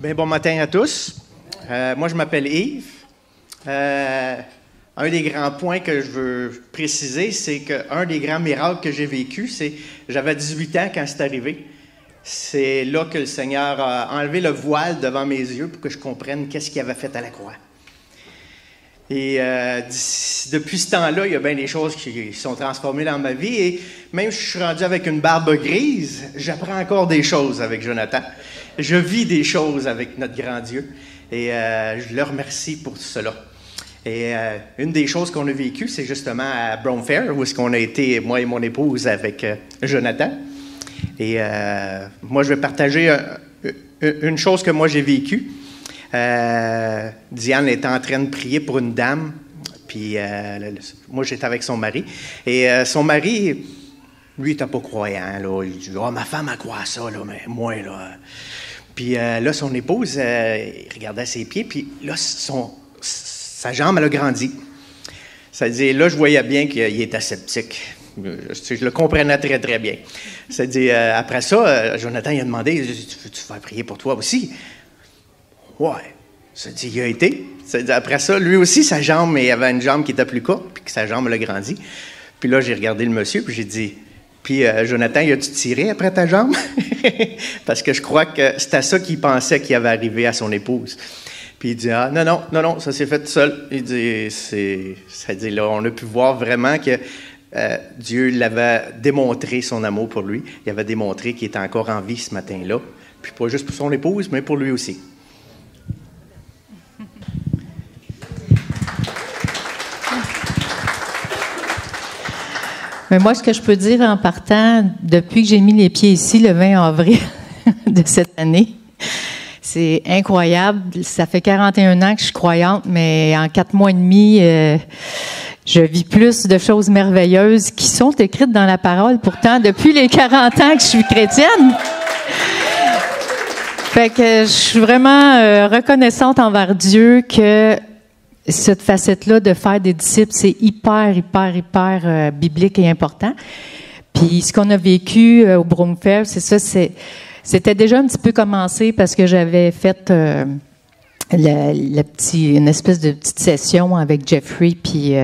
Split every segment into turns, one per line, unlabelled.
Bien, bon matin à tous. Moi, je m'appelle Yves. Un des grands points que je veux préciser, c'est qu'un des grands miracles que j'ai vécu, c'est j'avais 18 ans quand c'est arrivé. C'est là que le Seigneur a enlevé le voile devant mes yeux pour que je comprenne qu'est-ce qu'il avait fait à la croix. Et depuis ce temps-là, il y a bien des choses qui sont transformées dans ma vie. Et même si je suis rendu avec une barbe grise, j'apprends encore des choses avec Jonathan. Je vis des choses avec notre grand Dieu. Et je le remercie pour cela. Et une des choses qu'on a vécues, c'est justement à Broome Fair, où est-ce qu'on a été, moi et mon épouse, avec Jonathan. Et moi, je vais partager une chose que moi j'ai vécue. Diane était en train de prier pour une dame, puis moi j'étais avec son mari, et son mari, lui, il n'était pas croyant, là. Il dit « Oh, ma femme, elle croit à ça, là, mais moi, là... » Puis là, son épouse, il regardait ses pieds, puis là, sa jambe, elle a grandi. Ça veut dire, là, je voyais bien qu'il était sceptique. Je le comprenais très, très bien. Ça veut dire, après ça, Jonathan, il a demandé « Tu veux-tu faire prier pour toi aussi? » Ouais. Ça dit, il a été. Ça dit, après ça, lui aussi, sa jambe, il avait une jambe qui était plus courte, puis que sa jambe, elle a grandi. Puis là, j'ai regardé le monsieur, puis j'ai dit, puis Jonathan, il a-tu tiré après ta jambe? Parce que je crois que c'était ça qu'il pensait qu'il avait arrivé à son épouse. Puis il dit, ah, non, ça s'est fait tout seul. Il dit, ça dit, là, on a pu voir vraiment que Dieu l'avait démontré son amour pour lui. Il avait démontré qu'il était encore en vie ce matin-là. Puis pas juste pour son épouse, mais pour lui aussi.
Mais moi, ce que je peux dire en partant, depuis que j'ai mis les pieds ici, le 20 avril de cette année, c'est incroyable. Ça fait 41 ans que je suis croyante, mais en 4 mois et demi, je vis plus de choses merveilleuses qui sont écrites dans la parole. Pourtant, depuis les 40 ans que je suis chrétienne. Fait que je suis vraiment reconnaissante envers Dieu que cette facette-là de faire des disciples, c'est hyper biblique et important. Puis ce qu'on a vécu au Broome Fair, c'est ça, c'était déjà un petit peu commencé parce que j'avais fait une espèce de petite session avec Jeffrey puis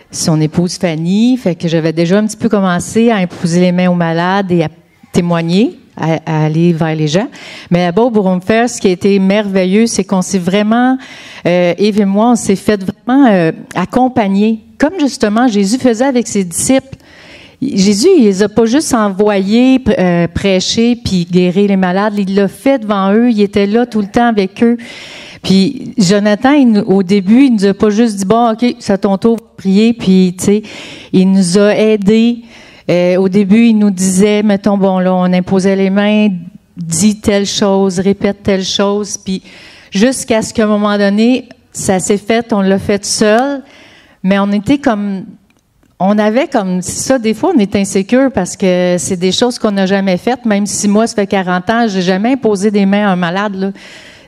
son épouse Fanny. Fait que j'avais déjà un petit peu commencé à imposer les mains aux malades et à témoigner, à aller vers les gens. Mais là-bas, au Broome Fair, ce qui a été merveilleux, c'est qu'on s'est vraiment, Yves et moi, on s'est fait vraiment accompagner, comme justement Jésus faisait avec ses disciples. Jésus, il les a pas juste envoyés prêcher puis guérir les malades, il l'a fait devant eux, il était là tout le temps avec eux. Puis Jonathan, au début, il nous a pas juste dit, bon, OK, c'est à ton tour, prier, puis tu sais, il nous a aidés. Au début, il nous disait, mettons, bon, là, on imposait les mains, dis telle chose, répète telle chose, puis jusqu'à ce qu'à un moment donné, ça s'est fait, on l'a fait seul, mais on était comme, on avait comme ça, des fois, on est insécure parce que c'est des choses qu'on n'a jamais faites, même si moi, ça fait 40 ans, j'ai jamais imposé des mains à un malade, là.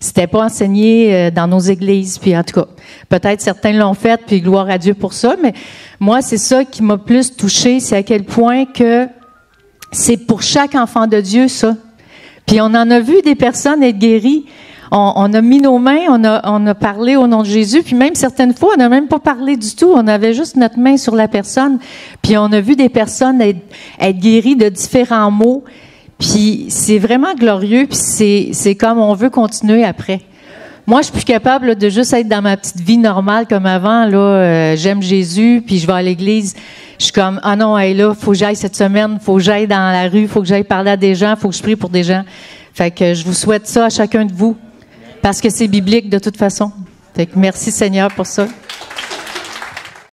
C'était pas enseigné dans nos églises, puis en tout cas, peut-être certains l'ont fait, puis gloire à Dieu pour ça, mais moi, c'est ça qui m'a plus touchée, c'est à quel point que c'est pour chaque enfant de Dieu, ça. Puis on en a vu des personnes être guéries. On a mis nos mains, on a parlé au nom de Jésus, puis même certaines fois, on n'a même pas parlé du tout, on avait juste notre main sur la personne, puis on a vu des personnes être guéries de différents maux. Puis c'est vraiment glorieux, puis c'est comme on veut continuer après. Moi, je suis plus capable là, de juste être dans ma petite vie normale comme avant. Là, j'aime Jésus, puis je vais à l'église. Je suis comme, ah non, hey, là, faut que j'aille cette semaine, faut que j'aille dans la rue, faut que j'aille parler à des gens, faut que je prie pour des gens. Fait que je vous souhaite ça à chacun de vous, parce que c'est biblique de toute façon. Fait que merci Seigneur pour ça.